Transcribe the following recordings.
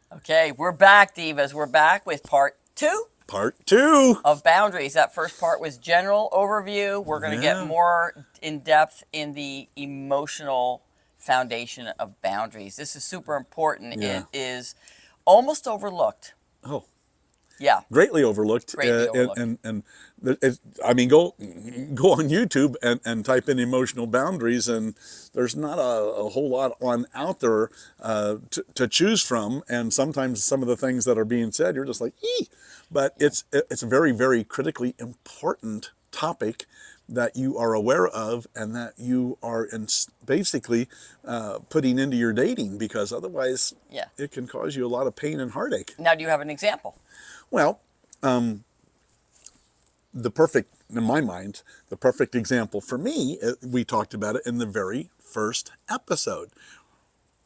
Okay, we're back, divas. We're back with part two Part two. of boundaries. That first part was general overview. We're going to get Yeah. more in depth in the emotional foundation of boundaries. This is super important. Yeah. It is almost overlooked. Oh, Yeah, greatly overlooked. greatly overlooked. I mean, go on YouTube and type in emotional boundaries, and there's not a whole lot on out there to choose from. And sometimes some of the things that are being said, you're just like, ee. But it's a very, very critically important topic that you are aware of and that you are basically putting into your dating, because otherwise Yeah. it can cause you a lot of pain and heartache. Now, do you have an example? Well, in my mind, the perfect example for me, we talked about it in the very first episode.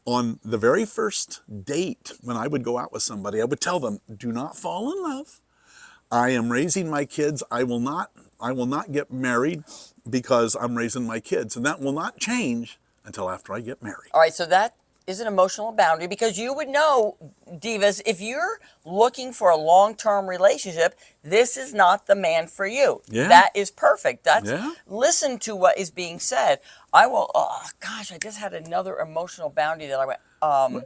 On the very first date, when I would go out with somebody, I would tell them, do not fall in love. I am raising my kids. I will not get married because I'm raising my kids. And that will not change until after I get married. All right, so that is an emotional boundary because you would know, divas, if you're looking for a long-term relationship, this is not the man for you. Yeah. That is perfect. Yeah. Listen to what is being said. Oh gosh, I just had another emotional boundary that I went,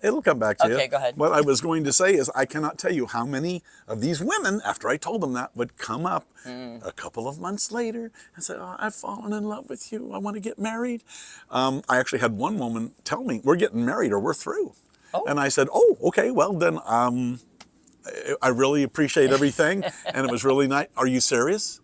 It'll come back to you. Okay, go ahead. What I was going to say is I cannot tell you how many of these women, after I told them that, would come up a couple of months later and say, oh, I've fallen in love with you. I want to get married. I actually had one woman tell me, we're getting married or we're through. Oh. And I said, oh, okay, well then I really appreciate everything. And it was really nice. Are you serious?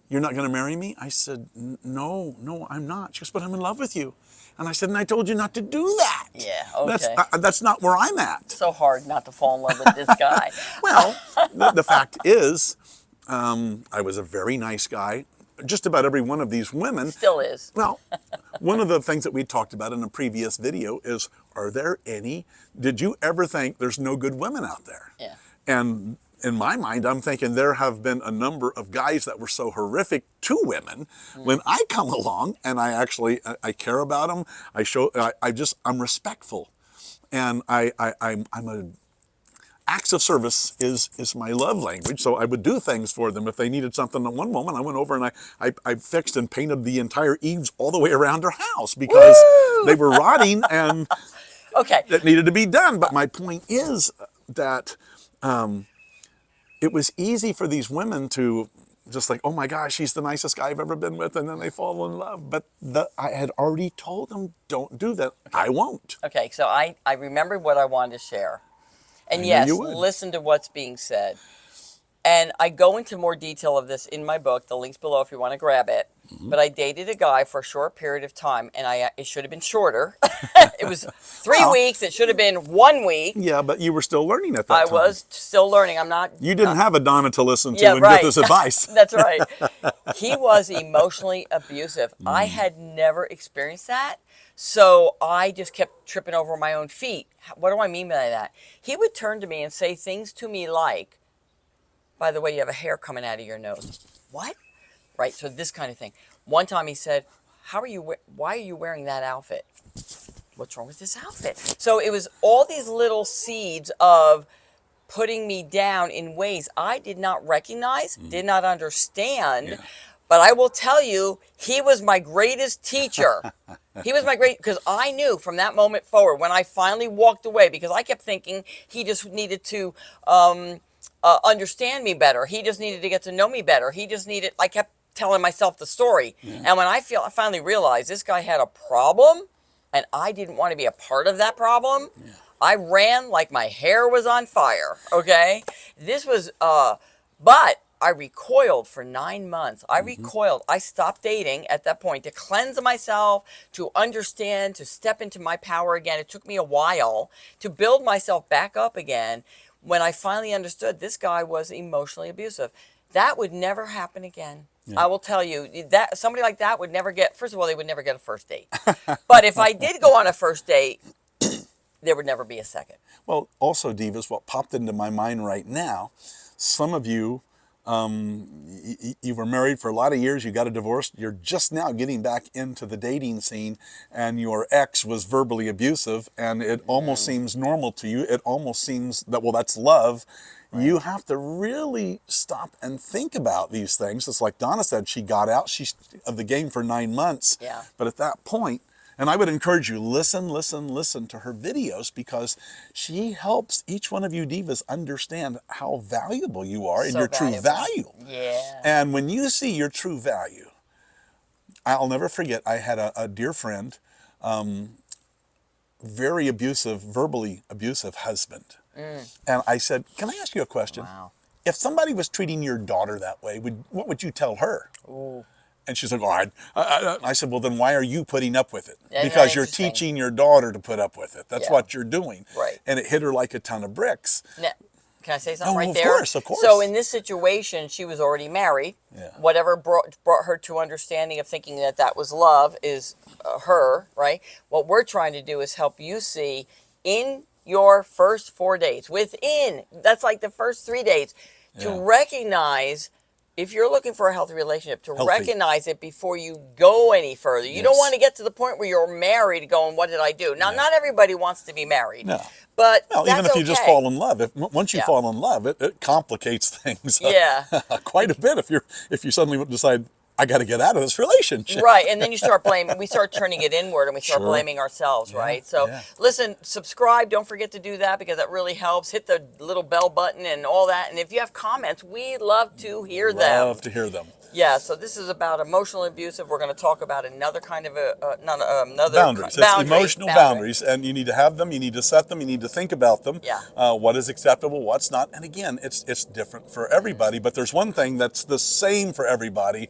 You're not going to marry me? I said, no, I'm not. She goes, but I'm in love with you. And I said, and I told you not to do that. Yeah, okay. That's not where I'm at. So hard not to fall in love with this guy. Well, the fact is, I was a very nice guy. Just about every one of these women. Still is. Well, one of the things that we talked about in a previous video is, did you ever think there's no good women out there? Yeah. And in my mind, I'm thinking there have been a number of guys that were so horrific to women. When I come along and I care about them, I'm respectful. And acts of service is my love language. So I would do things for them. If they needed something at one moment, I went over and I fixed and painted the entire eaves all the way around their house because they were rotting and Okay. it needed to be done. But my point is that it was easy for these women to just like, oh my gosh, he's the nicest guy I've ever been with, and then they fall in love. But I had already told them, don't do that. Okay. I won't. Okay, so I remembered what I wanted to share. And yes, listen to what's being said. And I go into more detail of this in my book. The link's below if you want to grab it. But I dated a guy for a short period of time, and it should have been shorter. It was 3 weeks. It should have been 1 week. Yeah, but you were still learning at that time. I was still learning. I'm not. You didn't have a Donna to listen to and get this advice. That's right. He was emotionally abusive. I had never experienced that. So I just kept tripping over my own feet. What do I mean by that? He would turn to me and say things to me like, by the way, you have a hair coming out of your nose. What? Right, so this kind of thing. One time he said, why are you wearing that outfit? What's wrong with this outfit? So it was all these little seeds of putting me down in ways I did not recognize, did not understand. Yeah. But I will tell you, he was my greatest teacher. He was because I knew from that moment forward, when I finally walked away, because I kept thinking he just needed to understand me better. He just needed to get to know me better. I kept telling myself the story. Yeah. And when I finally realized this guy had a problem and I didn't want to be a part of that problem, yeah. I ran like my hair was on fire, okay? This was, but I recoiled for 9 months. I recoiled. I stopped dating at that point to cleanse myself, to understand, to step into my power again. It took me a while to build myself back up again. When I finally understood this guy was emotionally abusive, that would never happen again. Yeah. I will tell you that somebody like that would never get, first of all, they would never get a first date. But if I did go on a first date, there would never be a second. Well, also, divas, what popped into my mind right now, some of you You were married for a lot of years, you got a divorce, you're just now getting back into the dating scene, and your ex was verbally abusive, and it almost seems normal to you. It almost seems that, well, that's love. Right. You have to really stop and think about these things. It's like Donna said, she got out of the game for 9 months. Yeah. But at that point, and I would encourage you, listen to her videos, because she helps each one of you divas understand how valuable you are and your true value. Yeah. And when you see your true value, I'll never forget, I had a dear friend, very abusive, verbally abusive husband. And I said, can I ask you a question? Wow. If somebody was treating your daughter that way, what would you tell her? Ooh. And she's like, oh, I said, well, then why are you putting up with it? Isn't Because you're teaching your daughter to put up with it. That's what you're doing. Right. And it hit her like a ton of bricks. Now, can I say something right of there? Course, of course. So in this situation, she was already married. Yeah. Whatever brought her to understanding of thinking that that was love is her, right? What we're trying to do is help you see in your first 4 dates, that's like the first 3 dates, to recognize, if you're looking for a healthy relationship, to recognize it before you go any further. You don't want to get to the point where you're married going, what did I do? Now, not everybody wants to be married. No. But well, even if you just fall in love, once you fall in love, it complicates things quite a bit. If you suddenly decide, I got to get out of this relationship. Right, and then you start blaming. We start turning it inward, and we start blaming ourselves, right? So, listen, subscribe. Don't forget to do that, because that really helps. Hit the little bell button and all that. And if you have comments, we love to hear them. Love to hear them. Yeah, so this is about emotional abusive. We're going to talk about another kind of another boundaries. It's emotional boundaries, and you need to have them. You need to set them. You need to think about them. Yeah. What is acceptable? What's not? And again, it's different for everybody. But there's one thing that's the same for everybody.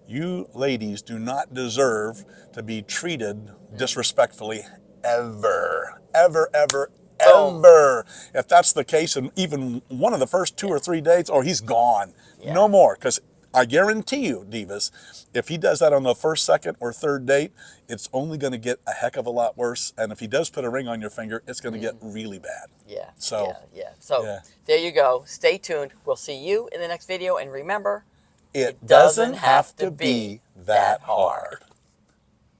You ladies do not deserve to be treated disrespectfully ever, ever, ever, ever. If that's the case, and even one of the first 2 or 3 dates, he's gone. Yeah. No more, because I guarantee you, divas, if he does that on the first, second, or third date, it's only going to get a heck of a lot worse. And if he does put a ring on your finger, it's going to get really bad. Yeah. So, So there you go. Stay tuned. We'll see you in the next video. And remember, it doesn't have to be that hard.